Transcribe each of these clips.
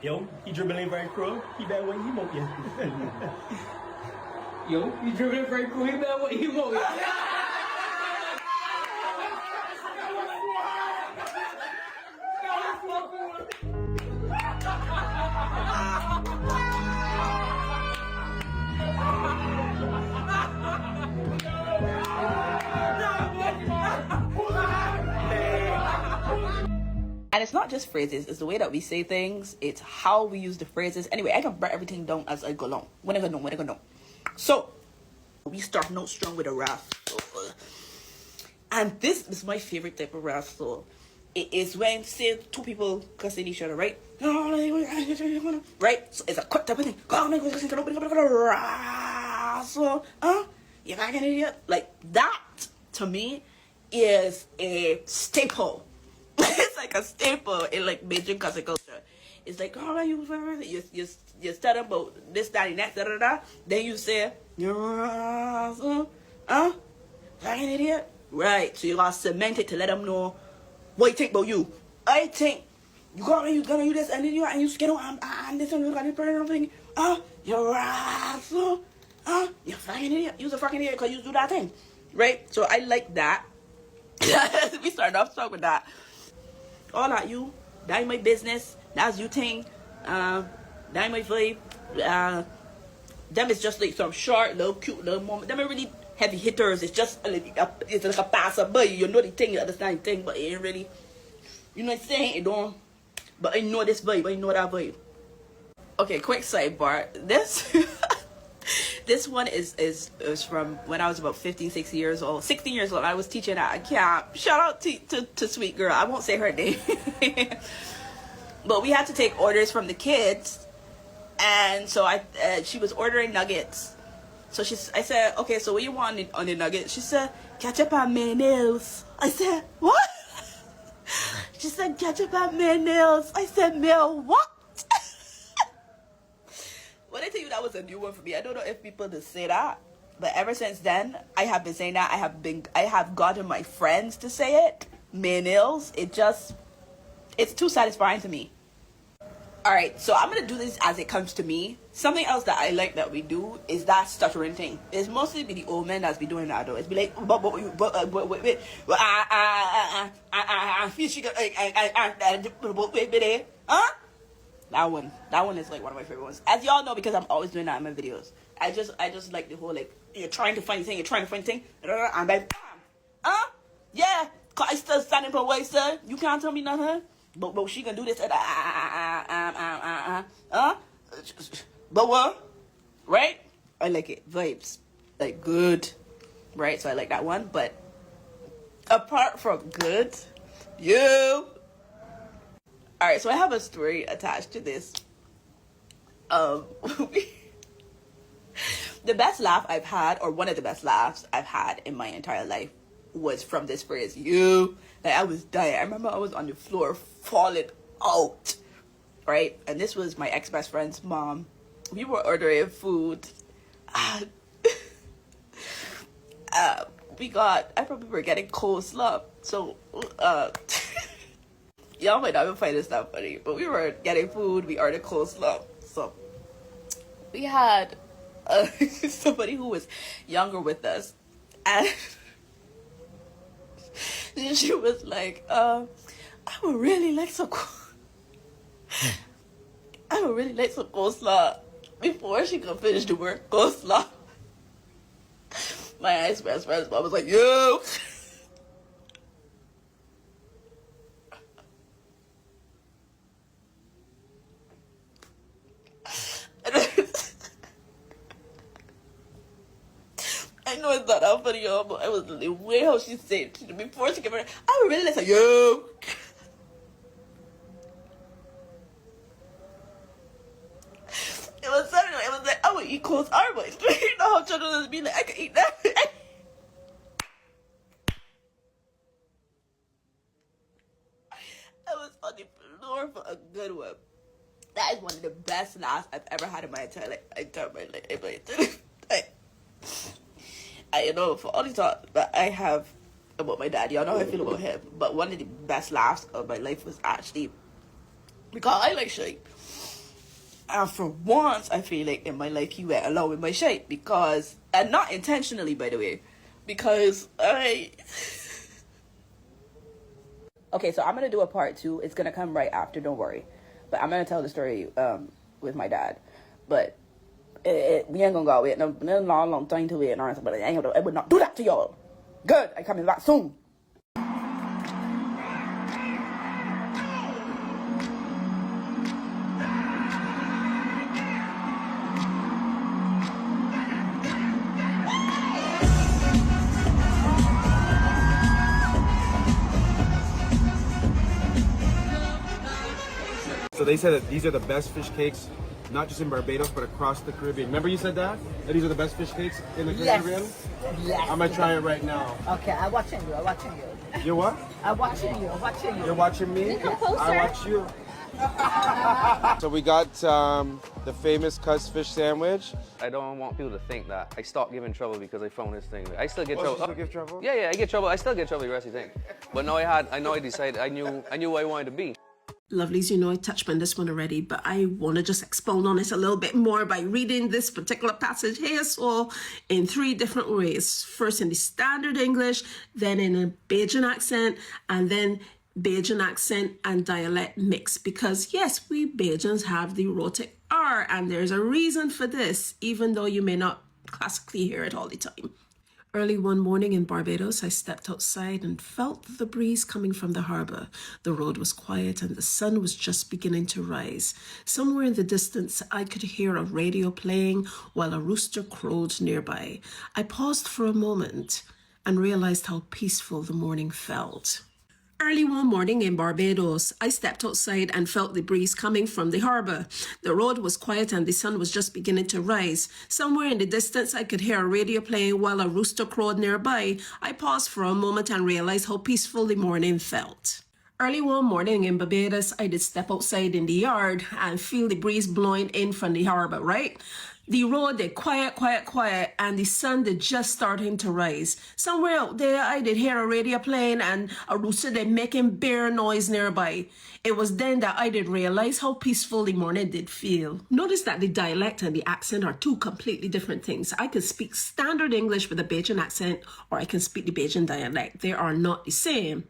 Yo, he dribbling very cool. He better win him up, yeah. Yo, you dribbling very cool. He better what he want. And it's not just phrases, it's the way that we say things, it's how we use the phrases. Anyway, I can break everything down as I go along. When I go know. So, we start out strong with a rap. And this is my favorite type of rap. So, it is when, say, two people cussing each other, right? Right? So, it's a quick type of thing. So, you fucking idiot. Like, that, to me, is a staple. It's like a staple in like Bajan culture. It's like, oh, you study about this, that, and that, da da da. Then you say, like an idiot, right? So you gotta cement it to let them know what you think about you. I think you gonna do this and then you scared and this and you got to put something. You're you're fucking idiot. You're a fucking idiot because you do that thing, right? So I like that. We started off strong with that. All at you, that ain't my business, that's you thing, that ain't my vibe. Them is just like some short, little cute, little moment. Them are really heavy hitters. It's just it's like a passerby. You know the thing, you understand the thing, but it ain't really, you know what I'm saying? It don't, but I know this vibe, I know that vibe. Okay, quick sidebar. This one is from when I was about 16 years old. I was teaching at camp. Shout out to sweet girl. I won't say her name. But we had to take orders from the kids. And so she was ordering nuggets. So I said, okay, so what you want on the nuggets? She said, ketchup and mayonnaise. I said, what? She said, ketchup and mayonnaise. I said, Mel, what? When I tell you that was a new one for me, I don't know if people just say that, but ever since then, I have been saying that. I have gotten my friends to say it. Mayonnaise. It's too satisfying to me. All right, so I'm gonna do this as it comes to me. Something else that I like that we do is that stuttering thing. It's mostly be the old men that's be doing that though. It's be like, huh? That one is like one of my favorite ones. As y'all know, because I'm always doing that in my videos. I just like the whole like you're trying to find thing, and then yeah, I still standing for way, sir. You can't tell me nothing. But she gonna do this. But what? Right? I like it. Vibes, like good, right? So I like that one. But apart from good, you. All right, so I have a story attached to this. The best laugh I've had, or one of the best laughs I've had in my entire life, was from this phrase, you. Like, I was dying. I remember I was on the floor falling out, right? And this was my ex-best friend's mom. We were ordering food. I probably were getting coleslaw. So, y'all might not even find this that funny, but we were getting food. We ordered coleslaw. So we had somebody who was younger with us, and she was like, I would really like some coleslaw. Before she could finish the word coleslaw, my ex-best friend's mom was like, yo. I know it's not that funny, y'all, but I was the way how she said it before she came in. I would really like to say, yo. It was something. It was like, I would eat coleslaw, but you know how children just be like, I can eat that. It was on the floor for a good one. That is one of the best laughs I've ever had in my entire life. You know, for all the talk that I have about my dad, y'all know how I feel about him, but one of the best laughs of my life was actually because I like shit. And for once, I feel like in my life he went along with my shape because, and not intentionally, by the way, because Okay, so I'm going to do a part 2. It's going to come right after, don't worry. But I'm going to tell the story with my dad. But we ain't going to go with no long time to it. But I would not do that to y'all. Good, I'm coming back soon. So they said that these are the best fish cakes, not just in Barbados, but across the Caribbean. Remember you said that? That these are the best fish cakes in the Caribbean? Yes. I'm gonna try it right now. Okay, I'm watching you. You what? I'm watching you. You're watching me? I watch you. So we got the famous cuss fish sandwich. I don't want people to think that I stopped giving trouble because I found this thing. I still get trouble. You still give trouble? Yeah, I get trouble. I still get trouble the rest of the thing. But now I decided I knew where I wanted to be. Lovelies, you know I touched on this one already, but I want to just expound on it a little bit more by reading this particular passage here. So in 3 different ways. First in the standard English, then in a Bajan accent, and then Bajan accent and dialect mix. Because yes, we Bajans have the rhotic R, and there's a reason for this, even though you may not classically hear it all the time. Early one morning in Barbados, I stepped outside and felt the breeze coming from the harbour. The road was quiet and the sun was just beginning to rise. Somewhere in the distance, I could hear a radio playing while a rooster crowed nearby. I paused for a moment and realised how peaceful the morning felt. Early one morning in Barbados, I stepped outside and felt the breeze coming from the harbour. The road was quiet and the sun was just beginning to rise. Somewhere in the distance, I could hear a radio playing while a rooster crowed nearby. I paused for a moment and realised how peaceful the morning felt. Early one morning in Barbados, I did step outside in the yard and feel the breeze blowing in from the harbour, right? The road did quiet, and the sun did just starting to rise. Somewhere out there, I did hear a radio playing and a rooster did making bare noise nearby. It was then that I did realise how peaceful the morning did feel. Notice that the dialect and the accent are 2 completely different things. I can speak standard English with a Bajan accent, or I can speak the Bajan dialect. They are not the same.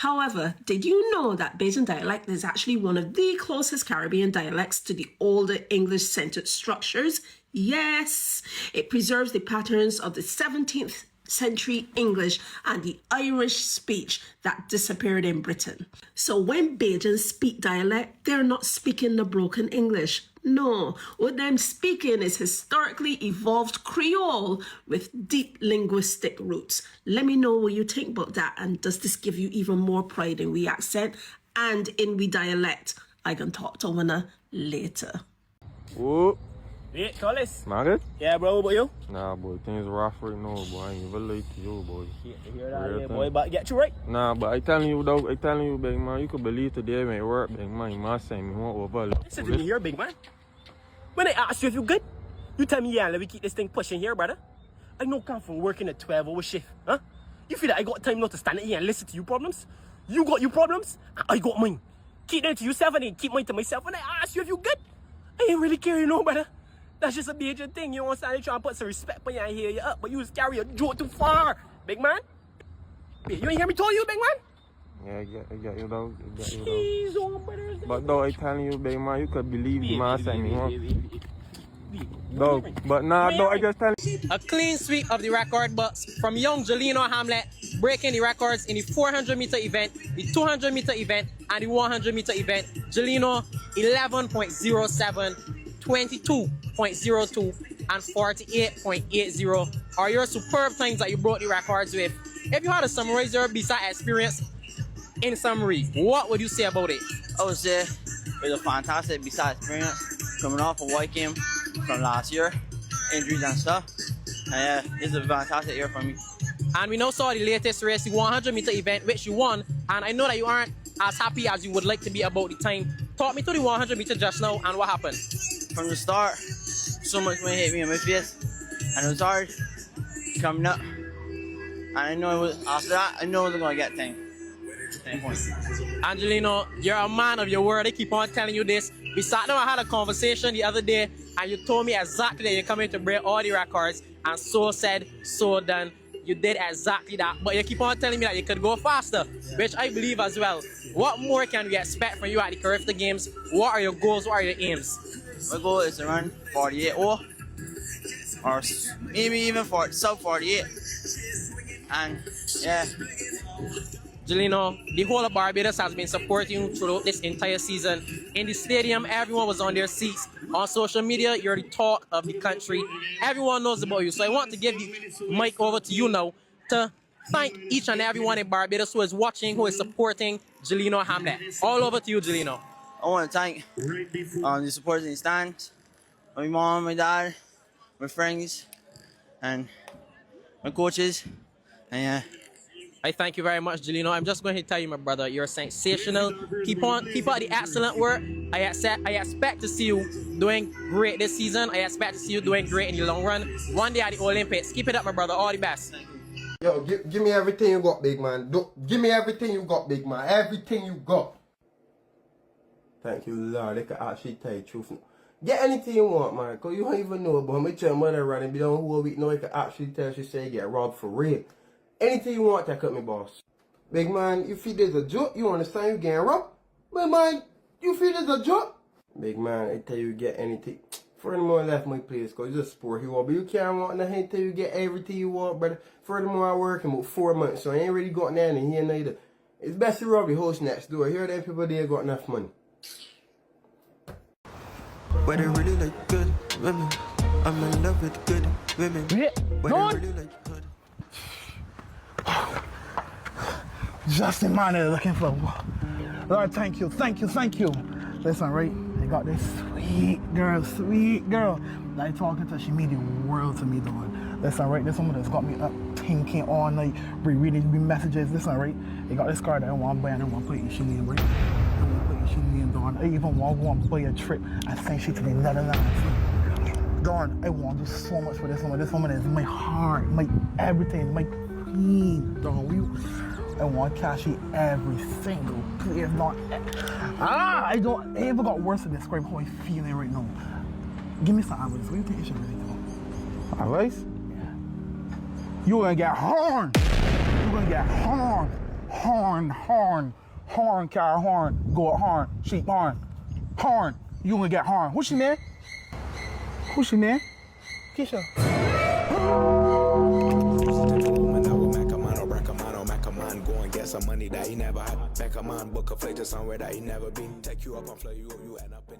However, did you know that Bajan dialect is actually one of the closest Caribbean dialects to the older English-centered structures? Yes, it preserves the patterns of the 17th century English and the Irish speech that disappeared in Britain. So when Bajans speak dialect, they're not speaking the broken English. No, what they're speaking is historically evolved Creole with deep linguistic roots. Let me know what you think about that, and does this give you even more pride in we accent and in we dialect? I can talk to one later. Whoop. Yeah, Carlos. Man good? Yeah, bro, what about you? Nah, boy, things rough right now, boy. I ain't even late to you, boy. Yeah, you hear that, yeah, boy, but get you right. Nah, but I telling you, though, big man, you could believe today when it work, big man, you must say me want over. Listen to me here, big man. When I ask you if you good, you tell me, yeah, let me keep this thing pushing here, brother. I know come from working a 12-hour shift, huh? You feel that I got time not to stand here and listen to your problems? You got your problems, I got mine. Keep them to yourself and then keep mine to myself. When I ask you if you good, I ain't really care, you know, brother. That's just a major thing, you know what I'm saying? They try to put some respect on you and hear you up, but you just carry your joke too far, big man. Yeah, you ain't hear me tell you, big man? Yeah, I get you, though. Jeez, oh, brothers. But though, I telling you, big man, you could believe the man saying me, huh? Dog, but nah, though, I just tell you. A clean sweep of the record books from young Jelino Hamlet, breaking the records in the 400-meter event, the 200-meter event, and the 100-meter event. Jelino, 11.07. 22.02 and 48.80 are your superb times that you broke the records with. If you had to summarize your BISA experience in summary, what would you say about it? I would say it was a fantastic BISA experience, coming off a white game from last year, injuries and stuff. And yeah, this is a fantastic year for me. And we now saw the latest race, the 100-meter event, which you won. And I know that you aren't as happy as you would like to be about the time. Talk me to the 100-meter just now and what happened. From the start, so much wind hit me in my face, and it was hard coming up. And I know it was, after that, I know I was gonna get thing. standpoint. Angelino, you're a man of your word. I keep on telling you this. We sat down and had a conversation the other day, and you told me exactly that you're coming to break all the records, and so said, so done. You did exactly that, but you keep on telling me that you could go faster, which I believe as well. What more can we expect from you at the Caribbean Games? What are your goals? What are your aims? My goal is to run 48-0, or maybe even sub 48. And yeah. Jelino, the whole of Barbados has been supporting you throughout this entire season. In the stadium, everyone was on their seats. On social media, you're the talk of the country. Everyone knows about you. So I want to give the mic over to you now to thank each and everyone in Barbados who is watching, who is supporting Jelino Hamlet. All over to you, Jelino. I want to thank the supporters in the stands, my mom, my dad, my friends, and my coaches. And yeah. I thank you very much, Jelino. I'm just going to tell you, my brother, you're sensational. Keep up the excellent work. I expect to see you doing great this season. I expect to see you doing great in the long run. One day at the Olympics. Keep it up, my brother. All the best. Yo, give me everything you got, big man. Give me everything you got, big man. Everything you got. Thank you, Lord. They can actually tell you the truth. Get anything you want, man. Because you don't even know about me. Tell your mother running. Be down whole week. No, they can actually tell she say you get robbed for real. Anything you want, take up me, boss. Big man, you feel there's a joke, you understand you getting robbed? Big man, you feel there's a joke? Big man, I tell you get anything. Furthermore, I left my place because it's a sport you want. But you can't want nothing till you get everything you want, brother. Furthermore, I work in about 4 months, so I ain't really got nothing here neither. It's best to rob the house next door. Here, them people there got enough money. But I really like good women. I'm in love with good women. But I really like good. Just the man they're looking for. Lord, thank you, thank you, thank you. Listen, right? I got this sweet girl that I talking to. She mean the world to me, dog. Listen, right? This woman that's got me up thinking all night, reading messages. Listen, right? I got this car that I want to buy and I want to put in she name, right? I want to put in she name, Dawn. I even want to go and buy a trip and send she to the Netherlands. Dawn, I want to do so much for this woman. This woman is my heart, my everything, my queen, Dawn. I want to cash it every single place. I even got worse to describe how I'm feeling right now. Give me some advice. What do you think I should really do? Advice? Yeah. You're gonna get horn. You're gonna get horn. Horn, car horn, goat horn, sheep horn. Horn. You're gonna get horn. What's your name? What's your name? Keisha. Go and get some money that he never had. Back a man, book a flight to somewhere that he never been. Take you up and fly you end up in